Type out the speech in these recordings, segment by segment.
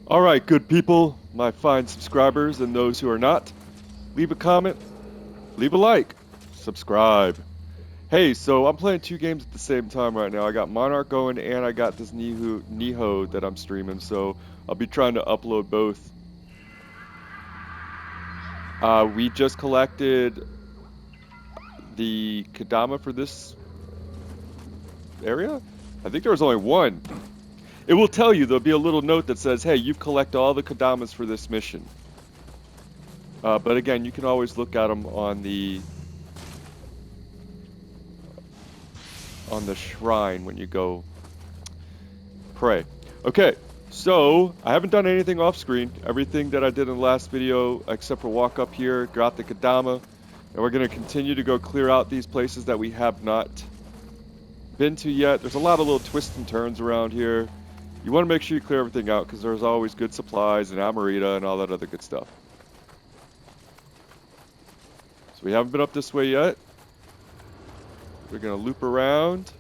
All right, good people, my fine subscribers and those who are not, leave a comment, leave a like, subscribe. Hey, so I'm playing two games at the same time right now. I got Monarch going and I got this Nioh that I'm streaming, so I'll be trying to upload both. We just collected the Kadama for this area? I think there was only one. It will tell you, there'll be a little note that says, hey, you've collected all the Kadamas for this mission. But again, you can always look at them on the shrine when you go pray. Okay, so I haven't done anything off screen. Everything that I did in the last video, except for walk up here, got the Kadama, and we're going to continue to go clear out these places that we have not been to yet. There's a lot of little twists and turns around here. You want to make sure you clear everything out because there's always good supplies and Amarita and all that other good stuff. So we haven't been up this way yet. We're going to loop around.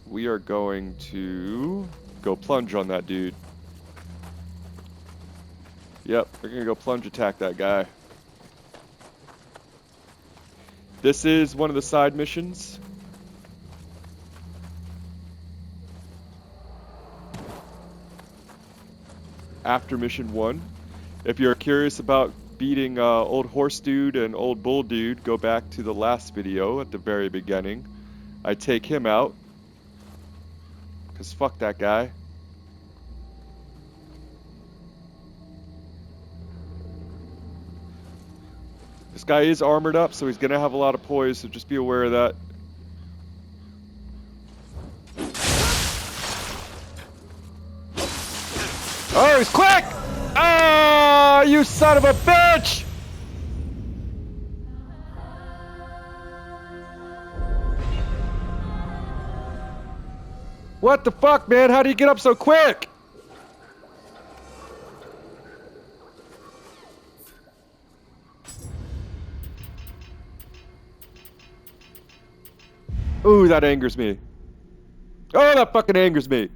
We are going to go plunge on that dude. Yep, we're going to go plunge attack that guy. This is one of the side missions. After mission 1. If you're curious about beating old horse dude and old bull dude, go back to the last video at the very beginning. I take him out. Because fuck that guy. This guy is armored up, so he's going to have a lot of poise, so just be aware of that. Oh, he's quick! Ah, you son of a bitch! What the fuck, man? How do you get up so quick? Ooh, that angers me. Oh, that fucking angers me.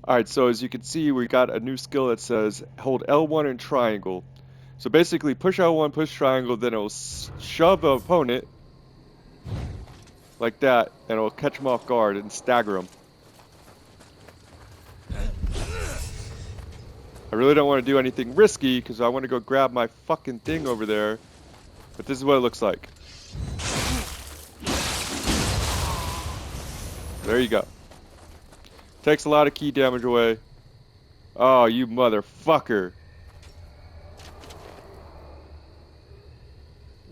Alright, so as you can see, we got a new skill that says hold L1 and triangle. So basically, push L1, push triangle, then it will shove the opponent like that, and it will catch him off guard and stagger him. I really don't want to do anything risky because I want to go grab my fucking thing over there. But this is what it looks like. There you go. Takes a lot of key damage away. Oh, you motherfucker.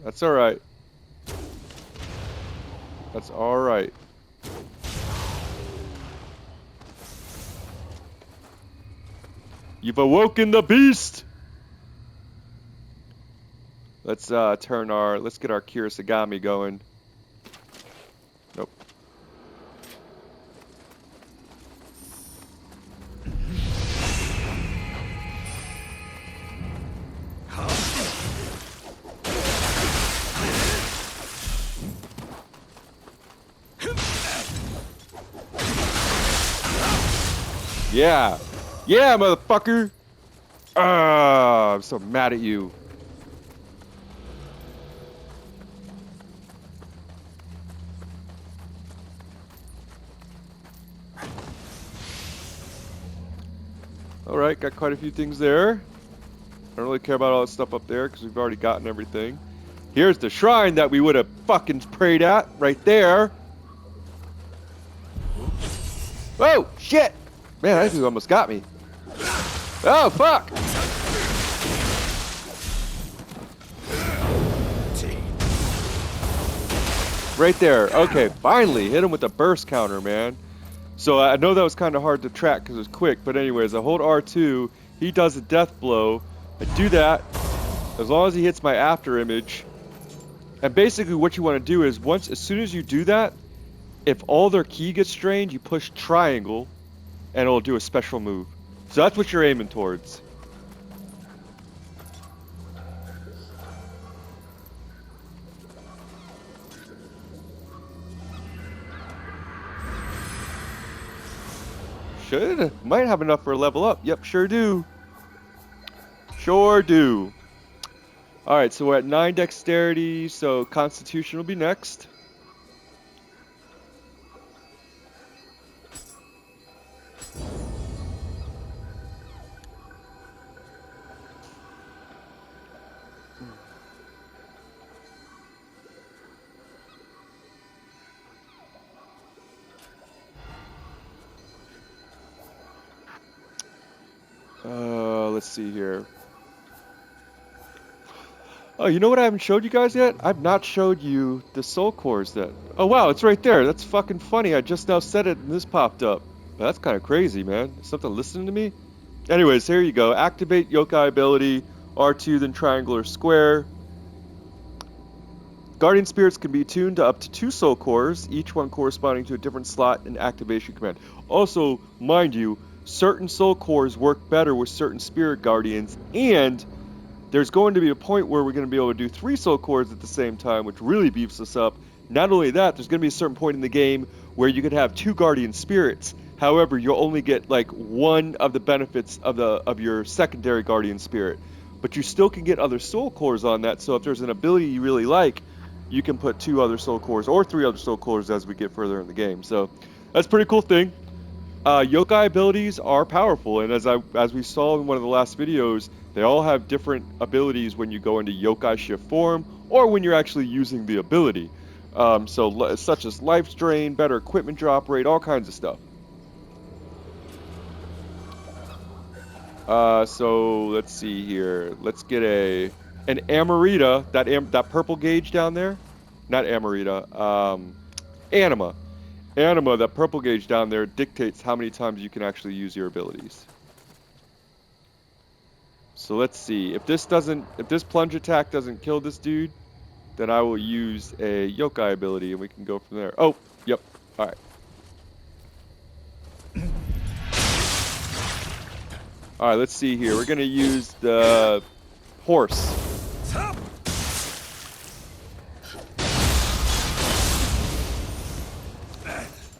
That's alright. That's alright. You've awoken the beast! Let's get our Kirasagami going. Nope. Yeah! Yeah, motherfucker! Ah, I'm so mad at you. Alright, got quite a few things there. I don't really care about all that stuff up there because we've already gotten everything. Here's the shrine that we would have fucking prayed at right there. Oh, shit! Man, that dude almost got me. Oh, fuck! Right there. Okay, finally hit him with a burst counter, man. So I know that was kind of hard to track because it was quick, but anyways, I hold R2, he does a death blow. I do that as long as he hits my after image. And basically what you want to do is as soon as you do that, if all their ki gets drained, you push triangle. and it'll do a special move. So that's what you're aiming towards. Might have enough for a level up. Yep, sure do. Sure do. Alright, so we're at 9 dexterity, so constitution will be next. Let's see here. Oh, you know what I haven't showed you guys yet? I've not showed you the soul cores yet. Oh wow, it's right there. That's fucking funny. I just now said it and this popped up. That's kind of crazy, man. Is something listening to me? Anyways, here you go. Activate yokai ability, R2, then triangle or square. Guardian spirits can be tuned to up to 2 soul cores, each one corresponding to a different slot and activation command. Also, mind you, certain soul cores work better with certain spirit guardians, and there's going to be a point where we're going to be able to do 3 soul cores at the same time, which really beefs us up. Not only that, there's going to be a certain point in the game where you could have 2 guardian spirits. However, you'll only get like one of the benefits of your secondary guardian spirit, but you still can get other soul cores on that. So if there's an ability you really like, you can put 2 other soul cores or 3 other soul cores as we get further in the game. So that's a pretty cool thing. Yokai abilities are powerful, and as we saw in one of the last videos, they all have different abilities when you go into yokai shift form or when you're actually using the ability. Such as life drain, better equipment drop rate, all kinds of stuff. So let's see here. Let's get an Amarita, that purple gauge down there. Not Amarita. Anima. Anima, that purple gauge down there dictates how many times you can actually use your abilities. So let's see. If this plunge attack doesn't kill this dude, then I will use a yokai ability and we can go from there. Oh, yep. All right. All right, let's see here. We're going to use the horse.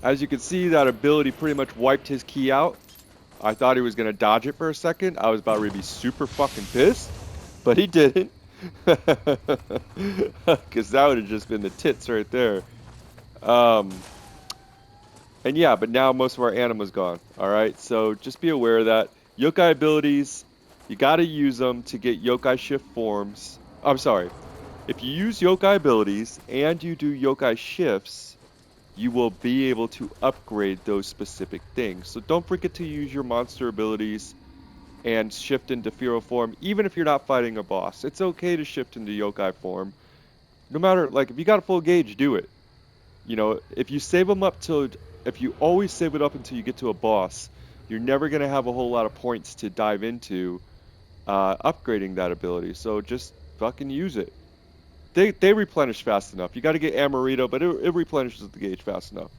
As you can see, that ability pretty much wiped his key out. I thought he was going to dodge it for a second. I was about to be super fucking pissed, but he didn't. Because that would have just been the tits right there. And yeah, but now most of our anima's gone. Alright, so just be aware of that. Yokai abilities, you got to use them to get yokai shift forms. I'm sorry. If you use yokai abilities and you do yokai shifts, you will be able to upgrade those specific things. So don't forget to use your monster abilities and shift into Fero form, even if you're not fighting a boss. It's okay to shift into yokai form. No matter, like, if you got a full gauge, do it. You know, if you always save it up until you get to a boss, you're never going to have a whole lot of points to dive into upgrading that ability. So just fucking use it. They replenish fast enough. You got to get Amarito, but it replenishes the gauge fast enough.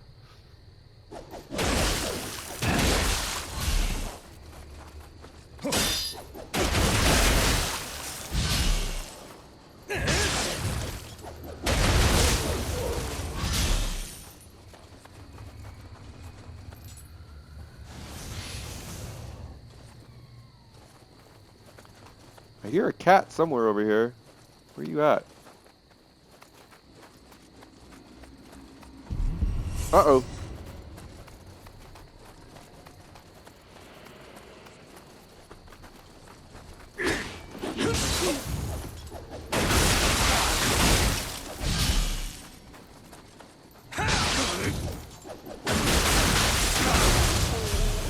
I hear a cat somewhere over here. Where you at? Uh-oh.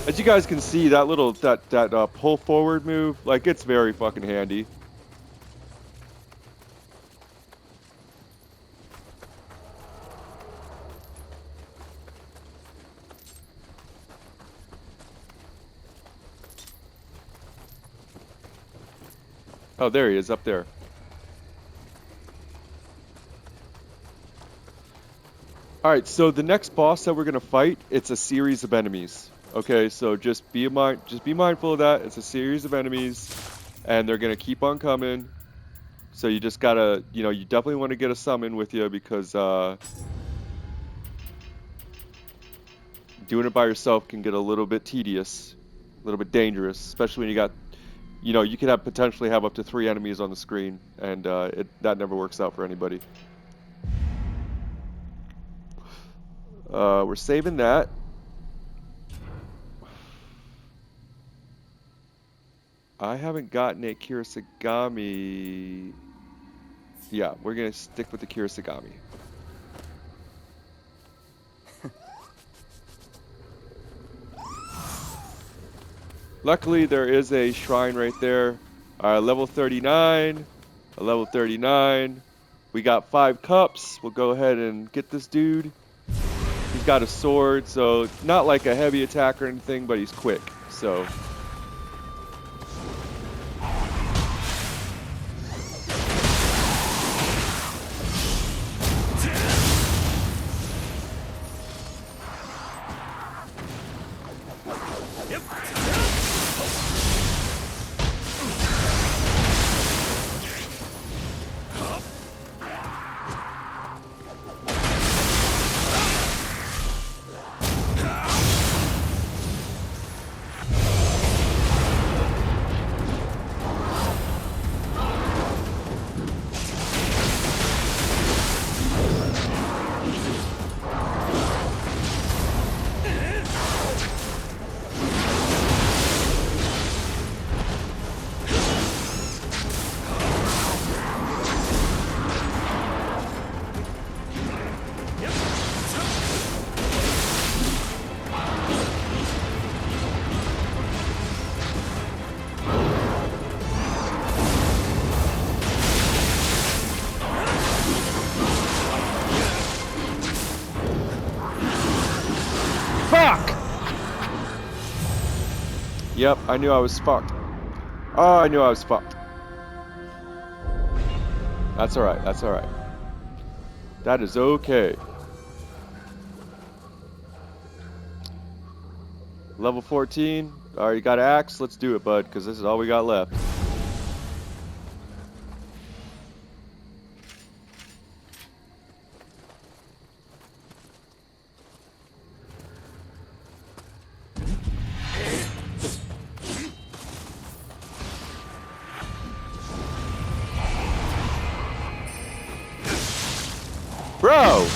As you guys can see, that little pull forward move, like, it's very fucking handy. Oh, there he is, up there. Alright, so the next boss that we're going to fight, it's a series of enemies. Okay, so just be mindful of that. It's a series of enemies, and they're gonna keep on coming. So you just gotta, you definitely want to get a summon with you because doing it by yourself can get a little bit tedious, a little bit dangerous, especially when you got, you could have potentially have up to 3 enemies on the screen, and that never works out for anybody. We're saving that. I haven't gotten a Kirasagami. Yeah, we're gonna stick with the Kirasagami. Luckily, there is a shrine right there. Level 39, a level 39. We got 5 cups. We'll go ahead and get this dude. He's got a sword, so not like a heavy attack or anything, but he's quick, so. Fuck! Yep, I knew I was fucked. Oh, I knew I was fucked. That's alright, that's alright. That is okay. Level 14. Alright, you got an axe? Let's do it, bud, because this is all we got left. Bro!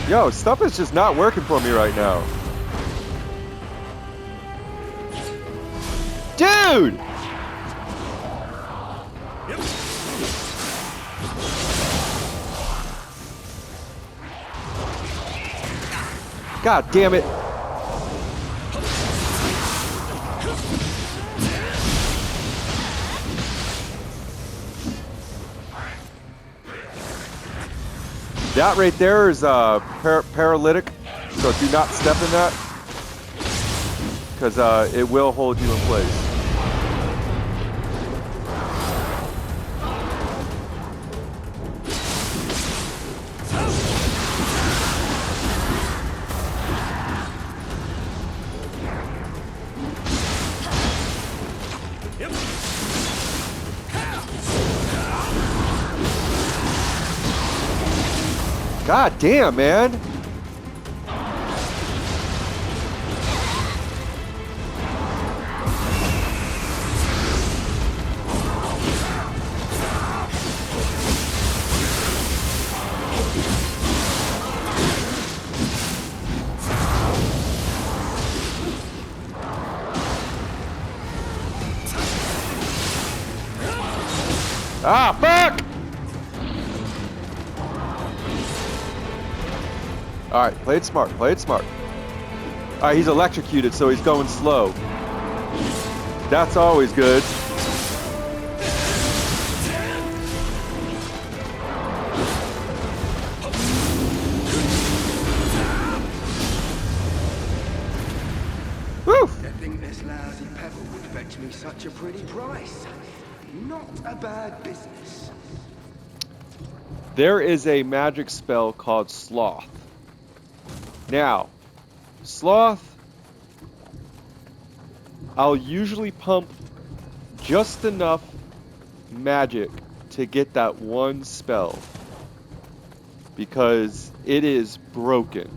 Yo, stuff is just not working for me right now. Dude! God damn it. That right there is paralytic, so do not step in that, because it will hold you in place. God damn, man. Ah, fuck! Alright, play it smart, play it smart. Alright, he's electrocuted, so he's going slow. That's always good. fetch me such a pretty price. Not a bad business. There is a magic spell called Sloth. Now, Sloth, I'll usually pump just enough magic to get that one spell because it is broken.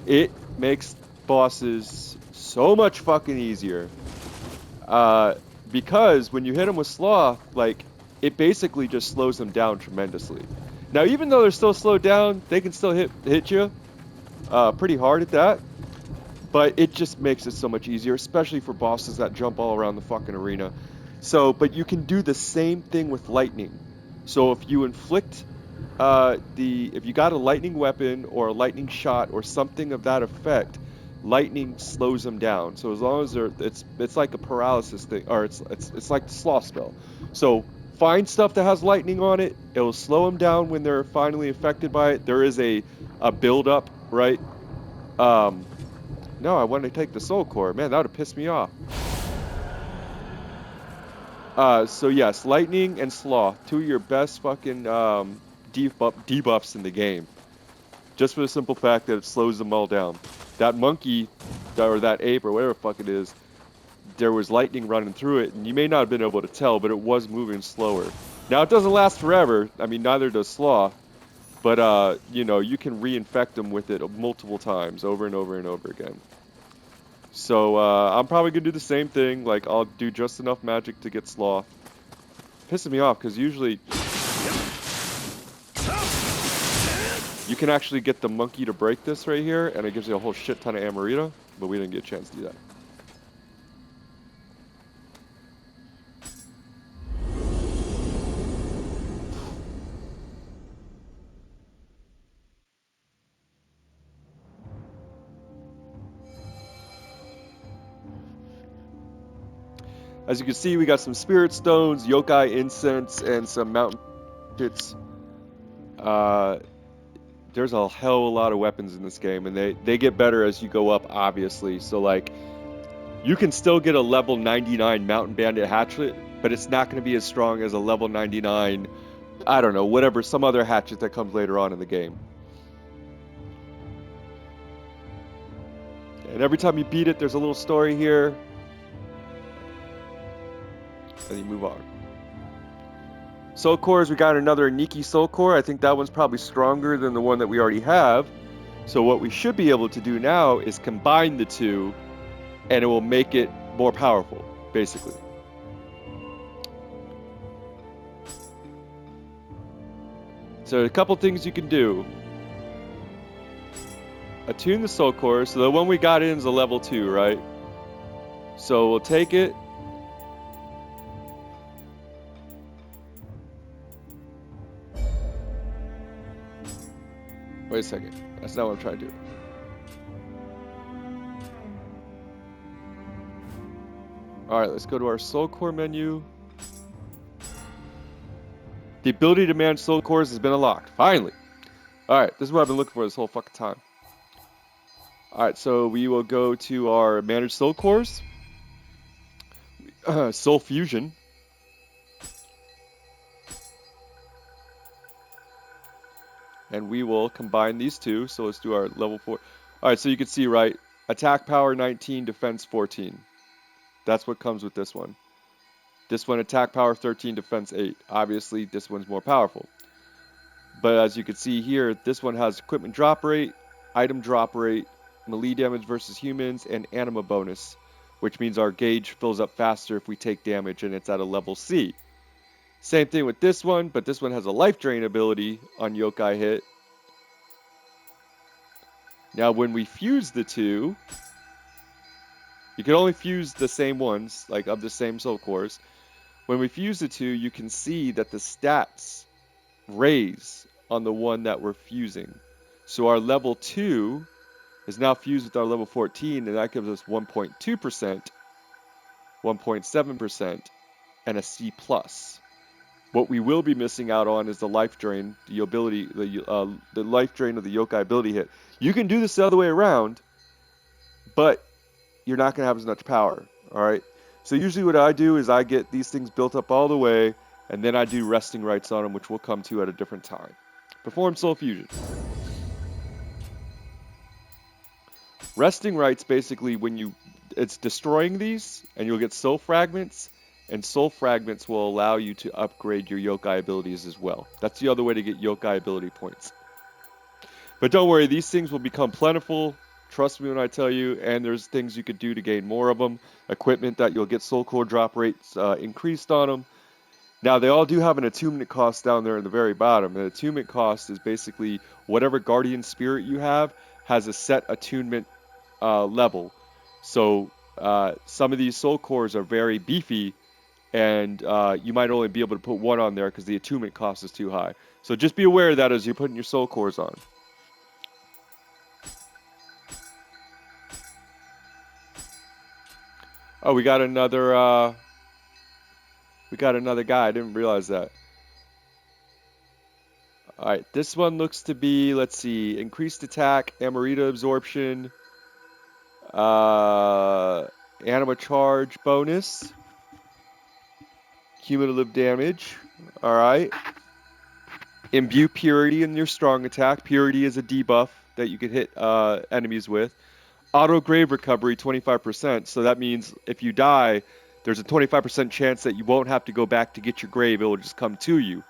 It makes bosses so much fucking easier. Because when you hit them with Sloth, like, it basically just slows them down tremendously. Now, even though they're still slowed down, they can still hit you pretty hard at that. But it just makes it so much easier, especially for bosses that jump all around the fucking arena. So, but you can do the same thing with lightning. So if you inflict if you got a lightning weapon or a lightning shot or something of that effect, lightning slows them down. So as long as it's like a paralysis thing, or it's like the sloth spell. So find stuff that has lightning on it. It will slow them down when they're finally affected by it. There is a build up, right? No, I wanted to take the soul core. Man, that would have pissed me off. So yes, lightning and sloth, two of your best fucking debuffs in the game. Just for the simple fact that it slows them all down. That monkey, or that ape, or whatever the fuck it is, there was lightning running through it, and you may not have been able to tell, but it was moving slower. Now, it doesn't last forever. I mean, neither does sloth. But, you know, you can reinfect them with it multiple times, over and over and over again. So, I'm probably going to do the same thing. Like, I'll do just enough magic to get sloth. Pissing me off, because usually you can actually get the monkey to break this right here, and it gives you a whole shit ton of Amarita, but we didn't get a chance to do that. As you can see, we got some spirit stones, yokai incense, and some mountain pits. There's a hell of a lot of weapons in this game, and they get better as you go up, obviously. So, like, you can still get a level 99 Mountain Bandit hatchet, but it's not going to be as strong as a level 99, I don't know, whatever, some other hatchet that comes later on in the game. And every time you beat it, there's a little story here. And you move on. Soul cores, we got another Nikki soul core. I think that one's probably stronger than the one that we already have. So what we should be able to do now is combine the two, and it will make it more powerful, basically. So a couple things you can do. Attune the soul core. So the one we got in is a level 2, right? So we'll take it. Wait a second. That's not what I'm trying to do. Alright, let's go to our soul core menu. The ability to manage soul cores has been unlocked. Finally. Alright, this is what I've been looking for this whole fucking time. Alright, so we will go to our manage soul cores. Soul fusion. And we will combine these two. So let's do our level 4. Alright, so you can see, right? Attack power 19, defense 14. That's what comes with this one. This one, attack power 13, defense 8. Obviously, this one's more powerful. But as you can see here, this one has equipment drop rate, item drop rate, melee damage versus humans, and anima bonus, which means our gauge fills up faster if we take damage, and it's at a level C. Same thing with this one, but this one has a life drain ability on yokai hit. Now, when we fuse the two, you can only fuse the same ones, like of the same soul cores. When we fuse the two, you can see that the stats raise on the one that we're fusing. So our level 2 is now fused with our level 14, and that gives us 1.2%, 1.7%, and a C+. What we will be missing out on is the life drain, the life drain of the yokai ability hit. You can do this the other way around, but you're not going to have as much power, all right? So usually what I do is I get these things built up all the way, and then I do resting rights on them, which we'll come to at a different time. Perform soul fusion. Resting rights basically it's destroying these, and you'll get soul fragments, and soul fragments will allow you to upgrade your yokai abilities as well. That's the other way to get yokai ability points. But don't worry, these things will become plentiful. Trust me when I tell you, and there's things you could do to gain more of them. Equipment that you'll get soul core drop rates increased on them. Now, they all do have an attunement cost down there in the very bottom. An attunement cost is basically whatever guardian spirit you have has a set attunement level. So some of these soul cores are very beefy, and you might only be able to put one on there because the attunement cost is too high. So just be aware of that as you're putting your soul cores on. Oh, we got another guy. I didn't realize that. All right, this one looks to be, let's see, increased attack, Amarita absorption, anima charge bonus, cumulative damage. All right. Imbue purity in your strong attack. Purity is a debuff that you can hit enemies with. Auto grave recovery 25%. So that means if you die, there's a 25% chance that you won't have to go back to get your grave. It will just come to you.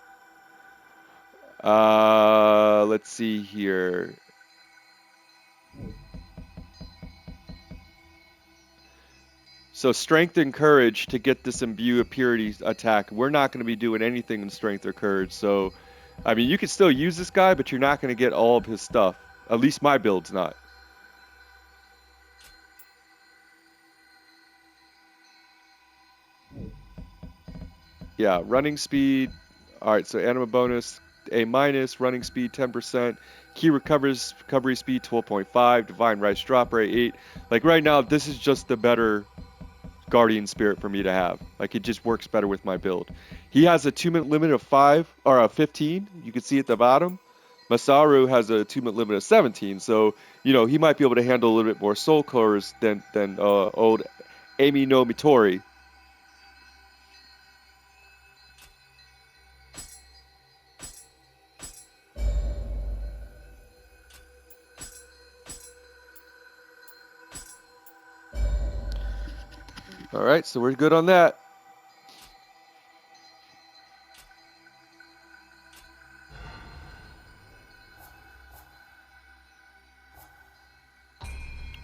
Let's see here. So strength and courage to get this imbue of purity attack. We're not going to be doing anything in strength or courage. So, I mean, you can still use this guy, but you're not going to get all of his stuff. At least my build's not. Yeah, running speed. All right, so anima bonus A minus, running speed 10%, key recovery speed 12.5, divine rights drop rate 8. Like right now, this is just the better guardian spirit for me to have. Like it just works better with my build. He has a attunement limit of 5 or a 15. You can see at the bottom. Masaru has a attunement limit of 17, so you know he might be able to handle a little bit more soul cores than old Amy no Mitori. All right, so we're good on that.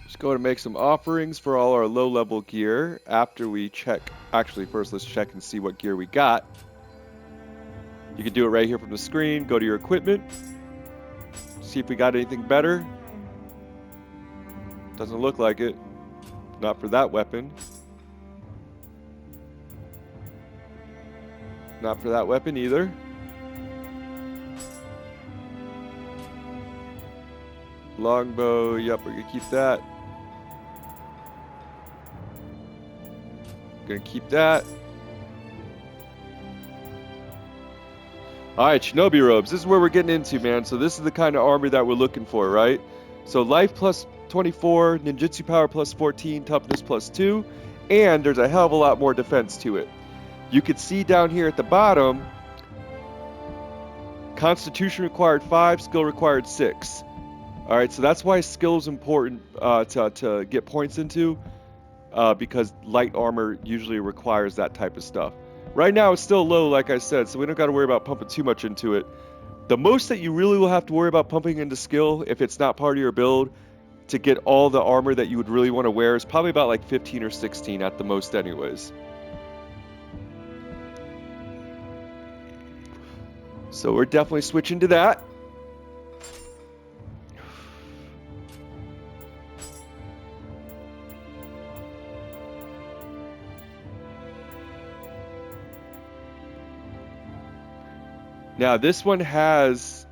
Just go to make some offerings for all our low-level gear after we check. Actually, first let's check and see what gear we got. You can do it right here from the screen. Go to your equipment. See if we got anything better. Doesn't look like it. Not for that weapon. Not for that weapon either. Longbow, yep, we're gonna keep that. Gonna keep that. Alright, Shinobi robes. This is where we're getting into, man. So this is the kind of armor that we're looking for, right? So life plus 24, ninjutsu power plus 14, toughness plus 2, and there's a hell of a lot more defense to it. You can see down here at the bottom, constitution required 5, skill required 6. Alright, so that's why skill is important to get points into, because light armor usually requires that type of stuff. Right now it's still low, like I said, so we don't got to worry about pumping too much into it. The most that you really will have to worry about pumping into skill, if it's not part of your build, to get all the armor that you would really want to wear is probably about like 15 or 16 at the most anyways. So we're definitely switching to that. Now this one has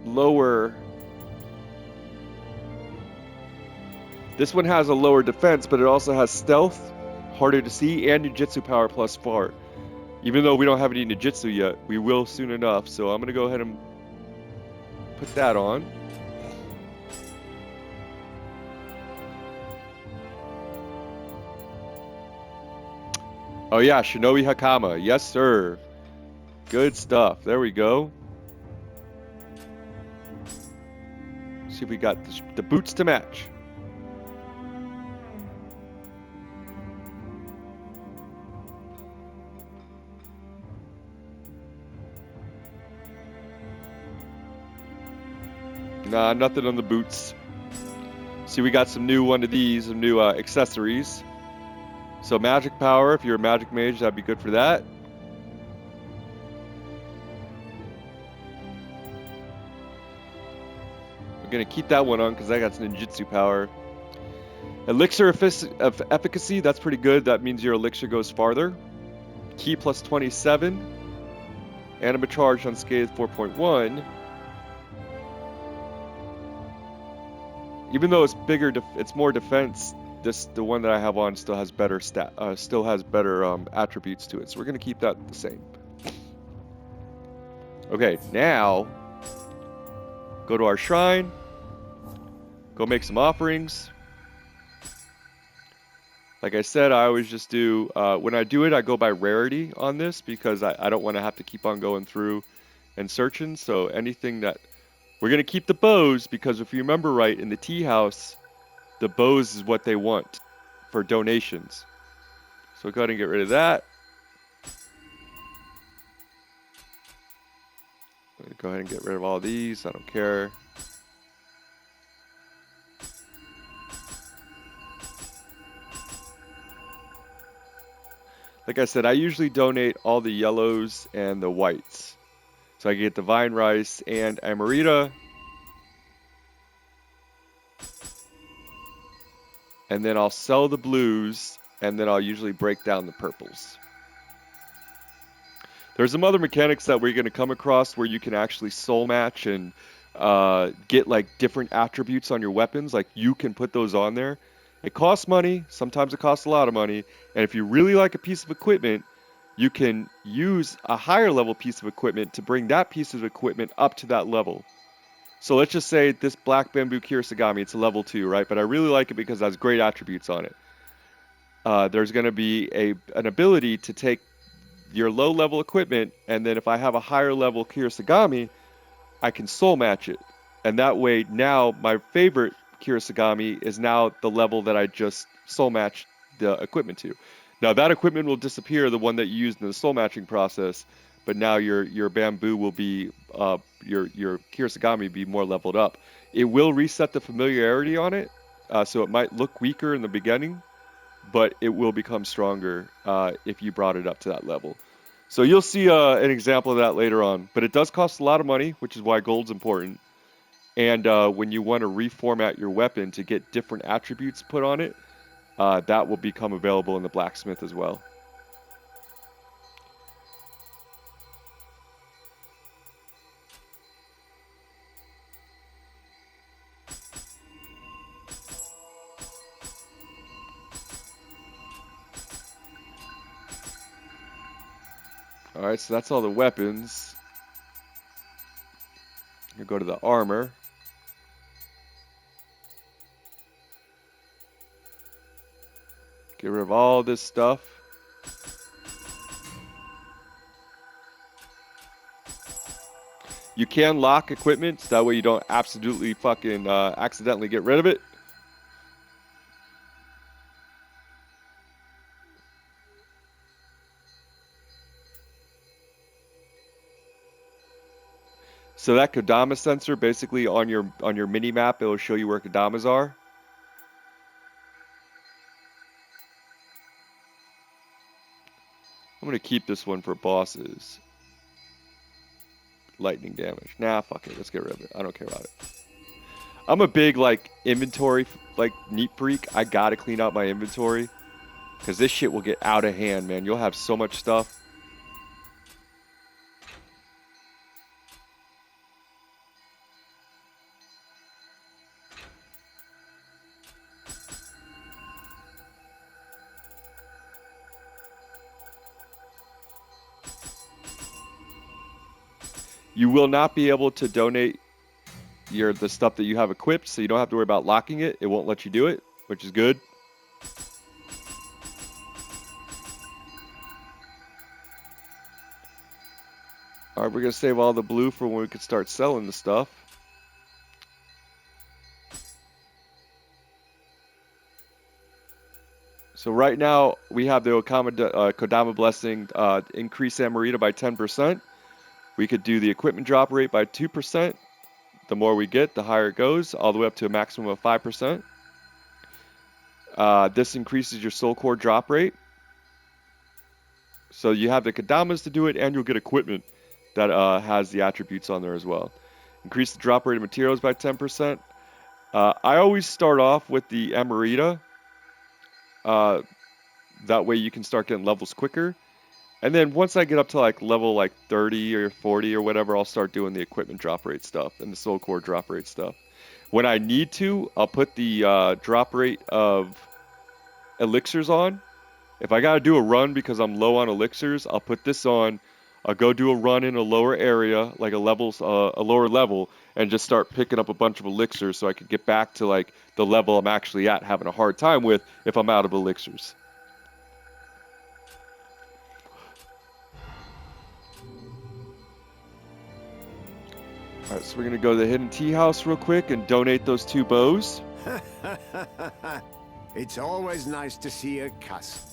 lower... This one has a lower defense, but it also has stealth, harder to see, and ninjutsu power plus 4. Even though we don't have any ninjutsu yet, we will soon enough. So I'm going to go ahead and put that on. Oh yeah, Shinobi Hakama. Yes, sir. Good stuff. There we go. See if we got the boots to match. Nah, nothing on the boots. See, we got some new one of these, some new accessories. So magic power, if you're a magic mage, that'd be good for that. We're gonna keep that one on because I got some ninjutsu power. Elixir of efficacy, that's pretty good. That means your elixir goes farther. Key plus 27. Anima charge unscathed 4.1. Even though it's bigger, it's more defense. The one that I have on still has better attributes to it. So we're gonna keep that the same. Okay, now go to our shrine. Go make some offerings. Like I said, I always just do, when I do it, I go by rarity on this because I don't want to have to keep on going through and searching. So anything that, we're going to keep the bows because if you remember right, in the tea house, the bows is what they want for donations. So go ahead and get rid of that. Go ahead and get rid of all these. I don't care. Like I said, I usually donate all the yellows and the whites. So I get Divine Rice and Amarita. And then I'll sell the blues, and then I'll usually break down the purples. There's some other mechanics that we're going to come across where you can actually soul match and get like different attributes on your weapons. Like you can put those on there. It costs money. Sometimes it costs a lot of money. And if you really like a piece of equipment, you can use a higher level piece of equipment to bring that piece of equipment up to that level. So let's just say this black bamboo Kirasagami, it's a level 2, right? But I really like it because it has great attributes on it. There's going to be an ability to take your low level equipment, and then if I have a higher level Kirasagami, I can soul match it. And that way, now my favorite Kirasagami is now the level that I just soul matched the equipment to. Now that equipment will disappear, the one that you used in the soul matching process, but now your bamboo will be your Kirasagami will be more leveled up. It will reset the familiarity on it, so it might look weaker in the beginning, but it will become stronger if you brought it up to that level. So you'll see an example of that later on. But it does cost a lot of money, which is why gold's important. And when you want to reformat your weapon to get different attributes put on it, that will become available in the blacksmith as well. All right, so that's all the weapons. You go to the armor. Get rid of all this stuff. You can lock equipment, so that way you don't absolutely fucking accidentally get rid of it. So that Kodama sensor, basically on your mini map, it will show you where Kodamas are. I'm gonna keep this one for bosses. Lightning damage. Nah, fuck it. Let's get rid of it. I don't care about it. I'm a big like inventory like neat freak. I gotta clean out my inventory because this shit will get out of hand, man. You'll have so much stuff. You will not be able to donate the stuff that you have equipped, so you don't have to worry about locking it. It won't let you do it, which is good. All right, we're gonna save all the blue for when we can start selling the stuff. So right now we have the Kodama Blessing increase Amarita by 10%. We could do the equipment drop rate by 2%. The more we get, the higher it goes, all the way up to a maximum of 5%. This increases your soul core drop rate. So you have the Kadamas to do it, and you'll get equipment that has the attributes on there as well. Increase the drop rate of materials by 10%. I always start off with the Amarita. Uh, that way you can start getting levels quicker. And then once I get up to like level like 30 or 40 or whatever, I'll start doing the equipment drop rate stuff and the soul core drop rate stuff. When I need to, I'll put the drop rate of elixirs on. If I got to do a run because I'm low on elixirs, I'll put this on. I'll go do a run in a lower area, like a lower level, and just start picking up a bunch of elixirs so I can get back to like the level I'm actually at, having a hard time with if I'm out of elixirs. All right, so we're gonna go to the hidden tea house real quick and donate those 2 bows. It's always nice to see a cuss.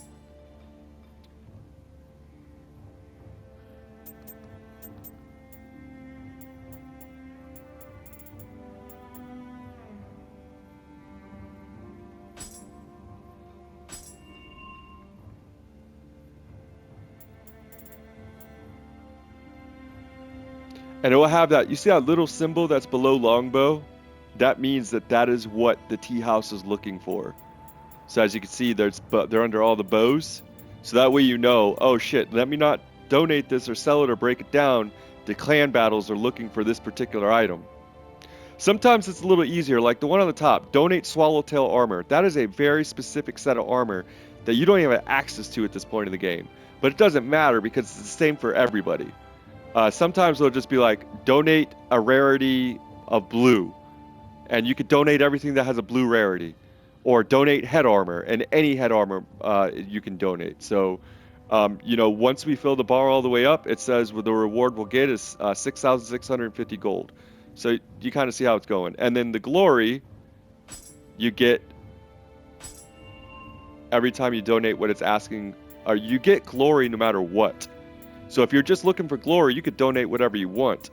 And it will have that. You see that little symbol that's below longbow? That means that that is what the tea house is looking for. So as you can see, they're under all the bows. So that way you know, oh shit, let me not donate this or sell it or break it down. The clan battles are looking for this particular item. Sometimes it's a little easier, like the one on the top, donate swallowtail armor. That is a very specific set of armor that you don't even have access to at this point in the game. But it doesn't matter because it's the same for everybody. Sometimes they'll just be like, donate a rarity of blue. And you could donate everything that has a blue rarity. Or donate head armor. And any head armor you can donate. So, once we fill the bar all the way up, it says the reward we'll get is 6,650 gold. So you kind of see how it's going. And then the glory, you get every time you donate what it's asking. Or you get glory no matter what. So if you're just looking for glory, you could donate whatever you want.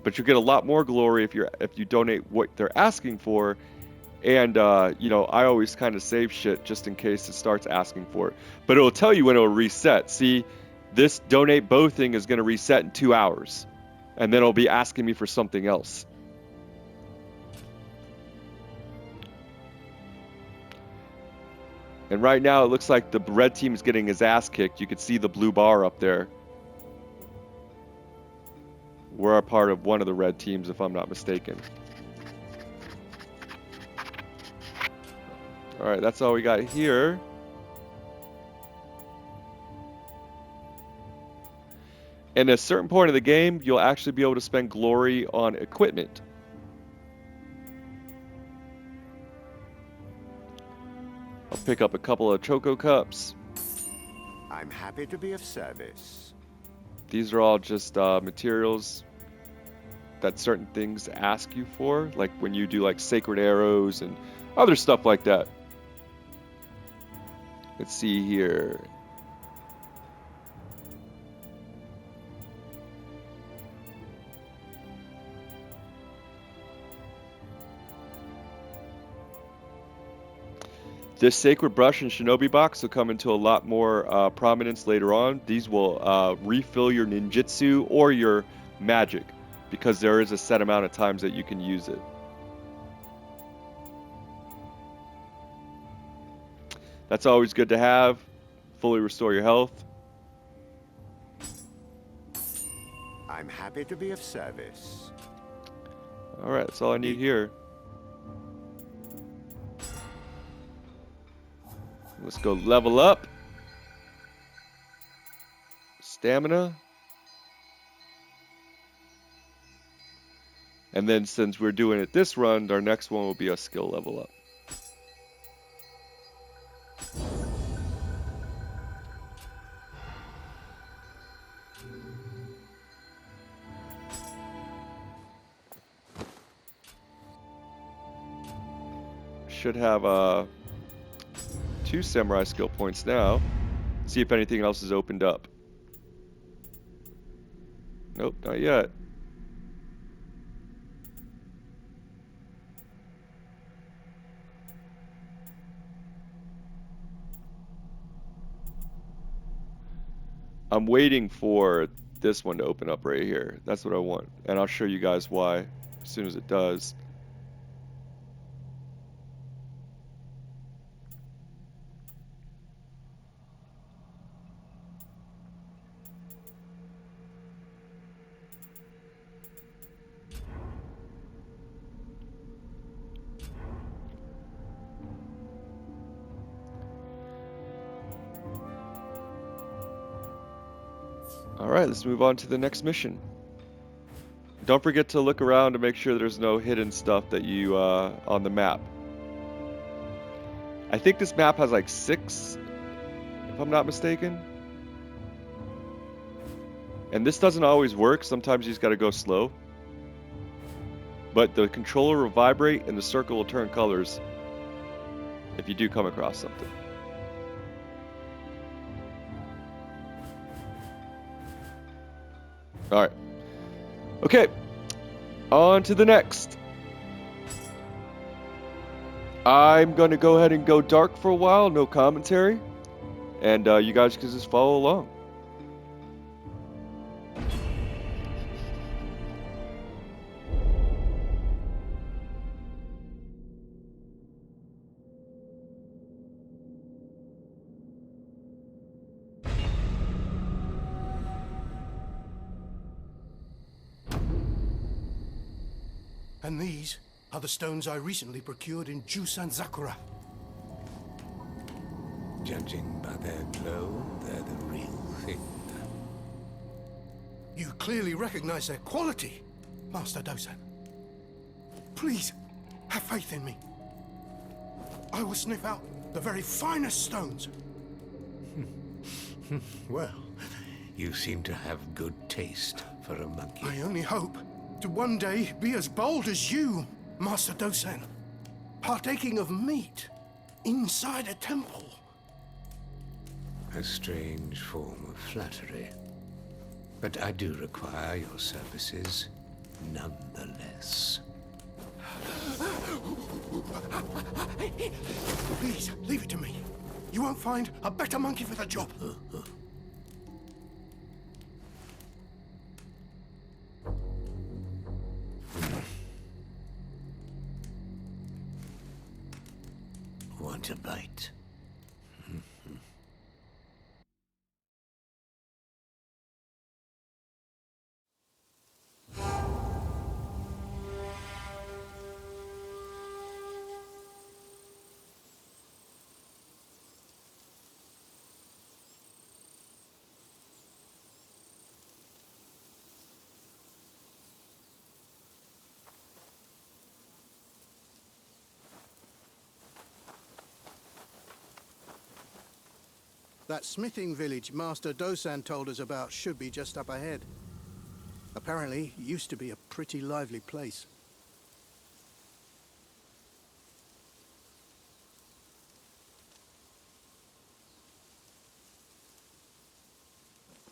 But you get a lot more glory if you donate what they're asking for. And I always kind of save shit just in case it starts asking for it. But it'll tell you when it'll reset. See, this donate bow thing is going to reset in 2 hours. And then it'll be asking me for something else. And right now it looks like the red team is getting his ass kicked. You can see the blue bar up there. We're a part of one of the red teams, if I'm not mistaken. All right, that's all we got here. And at a certain point of the game, you'll actually be able to spend glory on equipment. I'll pick up a couple of Choco Cups. I'm happy to be of service. These are all just materials that certain things ask you for, like when you do like sacred arrows and other stuff like that. Let's see here. This Sacred Brush and Shinobi Box will come into a lot more prominence later on. These will refill your ninjutsu or your magic, because there is a set amount of times that you can use it. That's always good to have. Fully restore your health. I'm happy to be of service. Alright, that's all I need here. Let's go level up. Stamina. And then since we're doing it this run, our next one will be a skill level up. should have 2 samurai skill points now. See if anything else is opened up. Nope, not yet. I'm waiting for this one to open up right here. That's what I want. And I'll show you guys why as soon as it does. Alright, let's move on to the next mission. Don't forget to look around to make sure there's no hidden stuff that you on the map. I think this map has like 6, if I'm not mistaken. And this doesn't always work. Sometimes you just gotta go slow. But the controller will vibrate and the circle will turn colors if you do come across something. Alright. Okay. On to the next. I'm going to go ahead and go dark for a while, no commentary. And you guys can just follow along. And these are the stones I recently procured in Jusan Zakura. Judging by their glow, they're the real thing. You clearly recognize their quality, Master Dosan. Please, have faith in me. I will sniff out the very finest stones. Well, you seem to have good taste for a monkey. I only hope to one day be as bold as you, Master Dosan, partaking of meat inside a temple. A strange form of flattery. But I do require your services nonetheless. Please, leave it to me. You won't find a better monkey for the job. Want a bite? That smithing village Master Dosan told us about should be just up ahead. Apparently, it used to be a pretty lively place.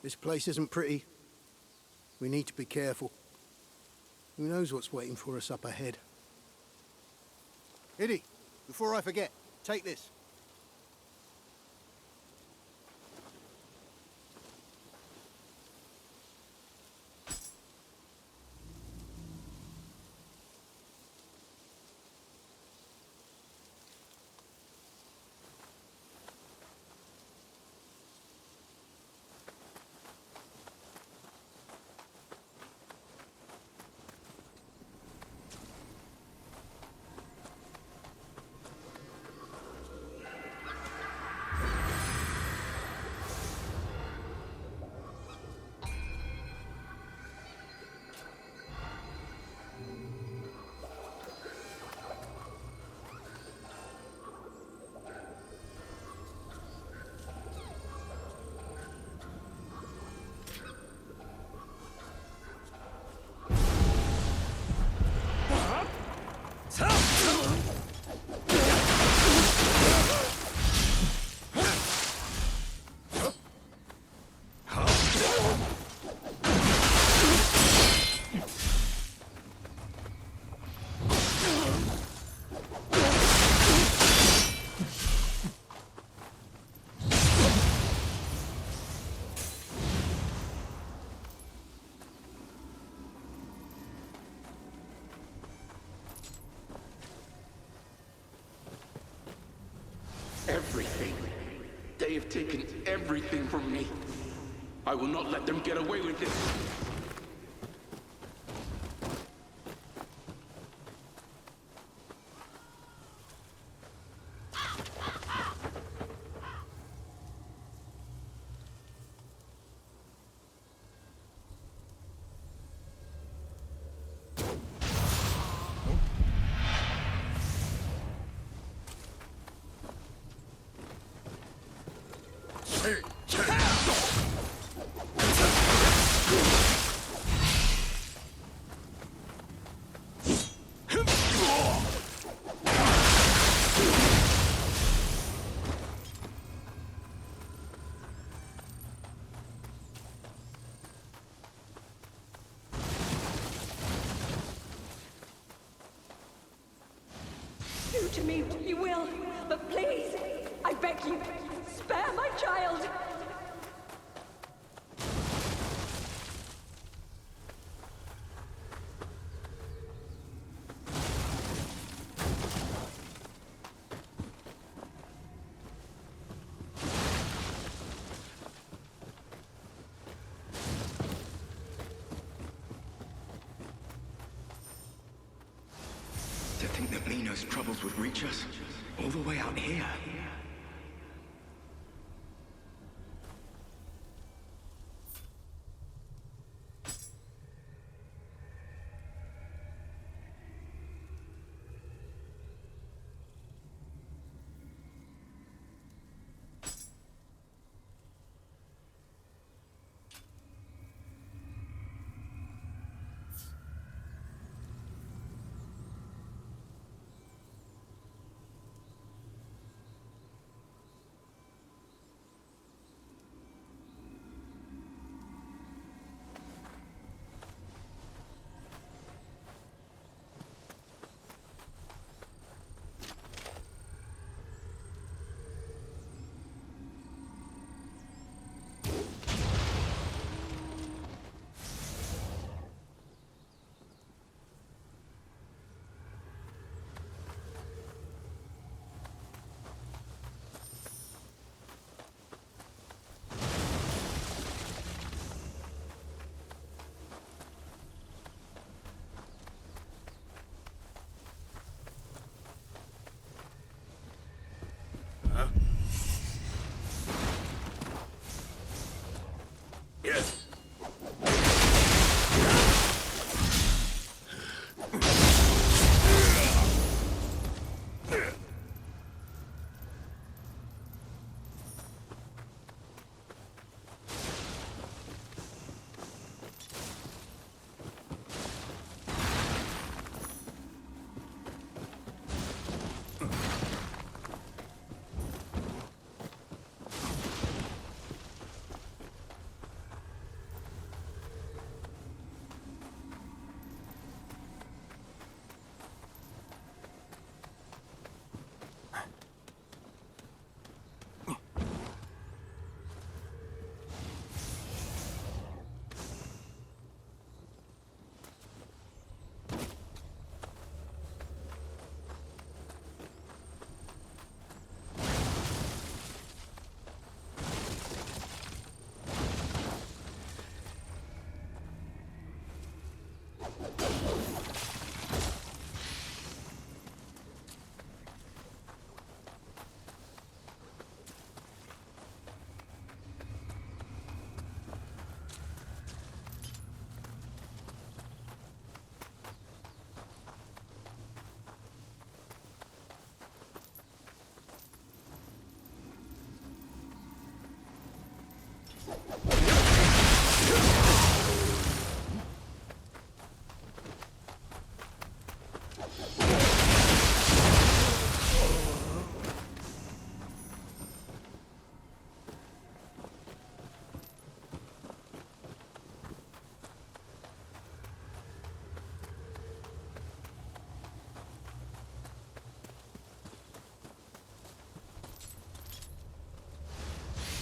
This place isn't pretty. We need to be careful. Who knows what's waiting for us up ahead? Iddy, before I forget, take this. everything. They have taken everything from me. I will not let them get away with this. Do to me what you will, but please, I beg you, spare my child! To think that Nioh's troubles would reach us all the way out here. Yes.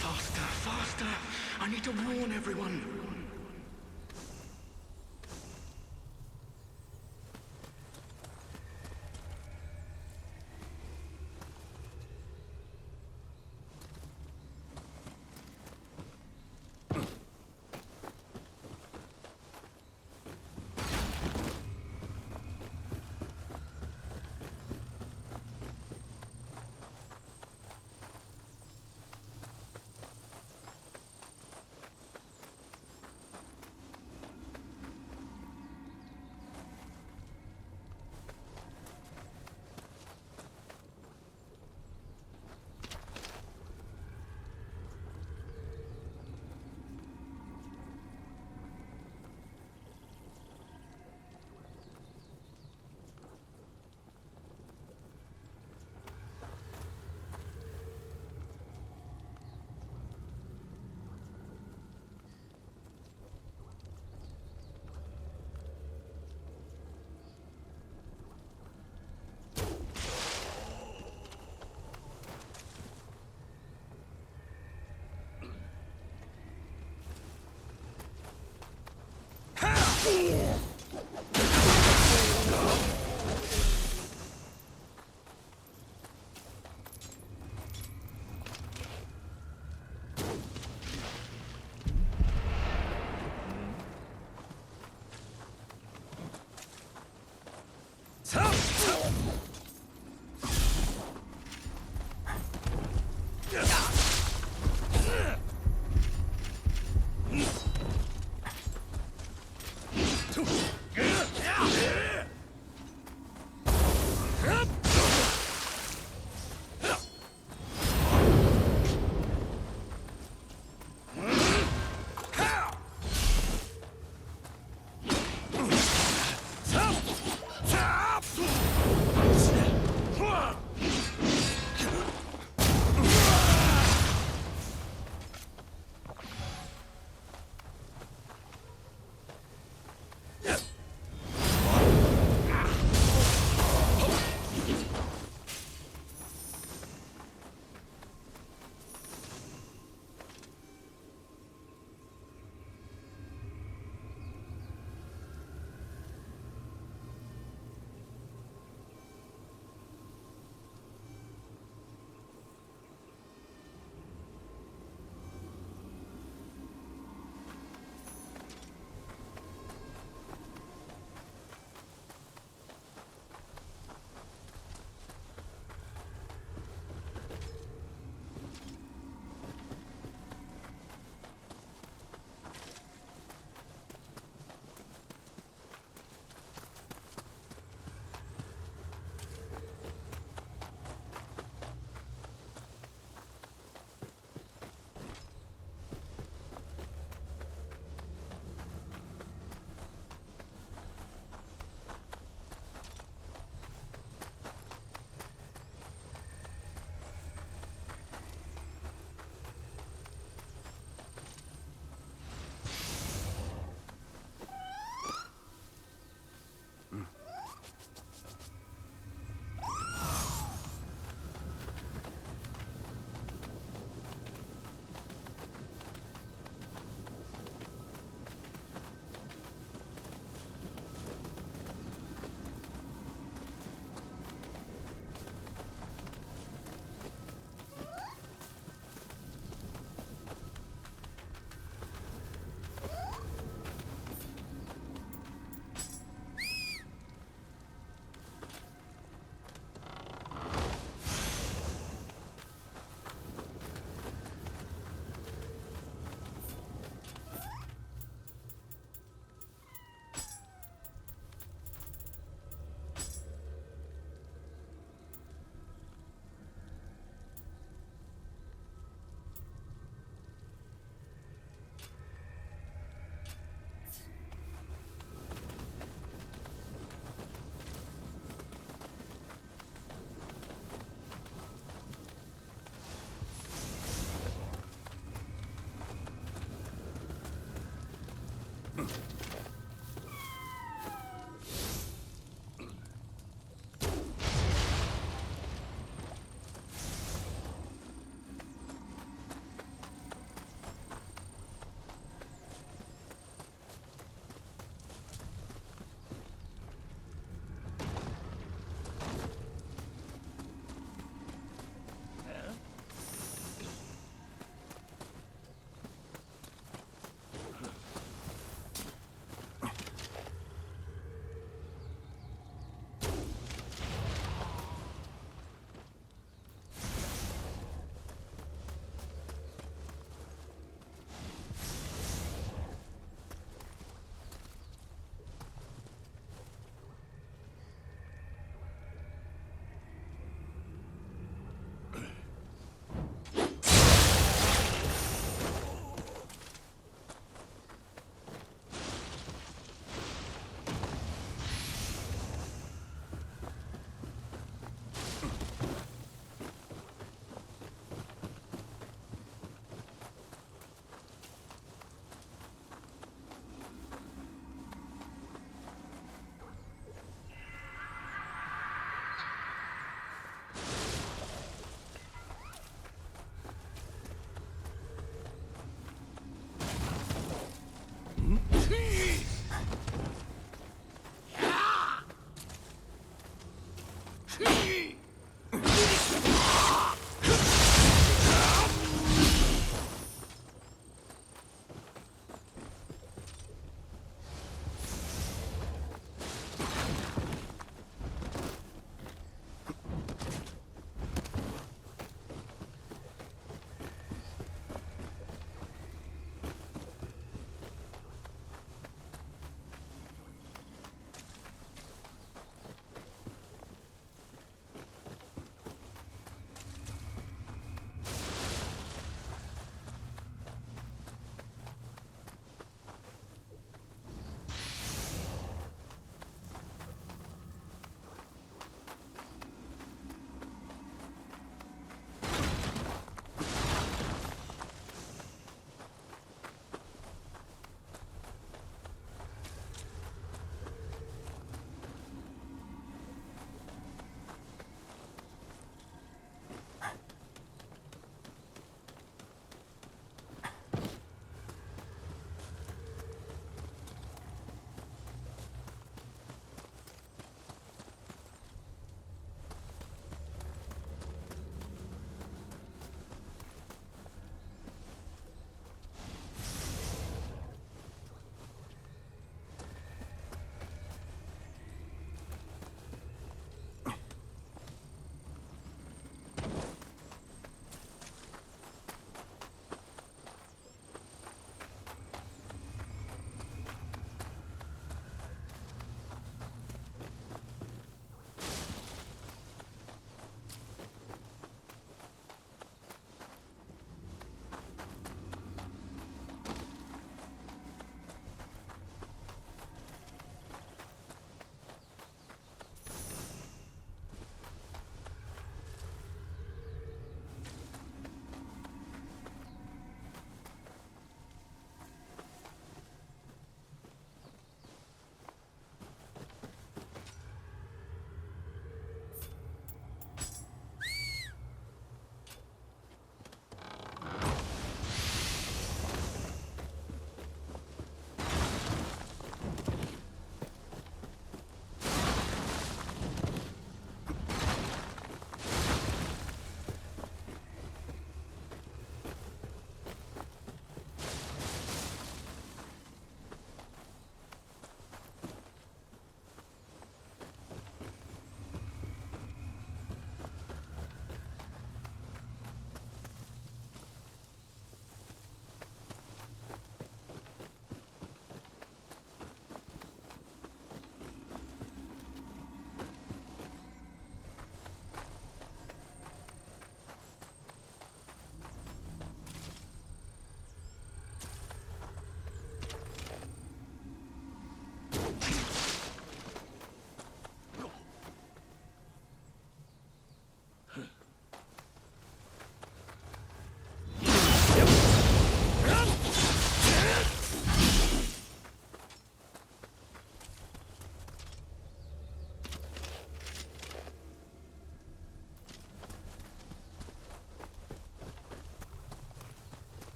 Faster, faster! I need to warn everyone.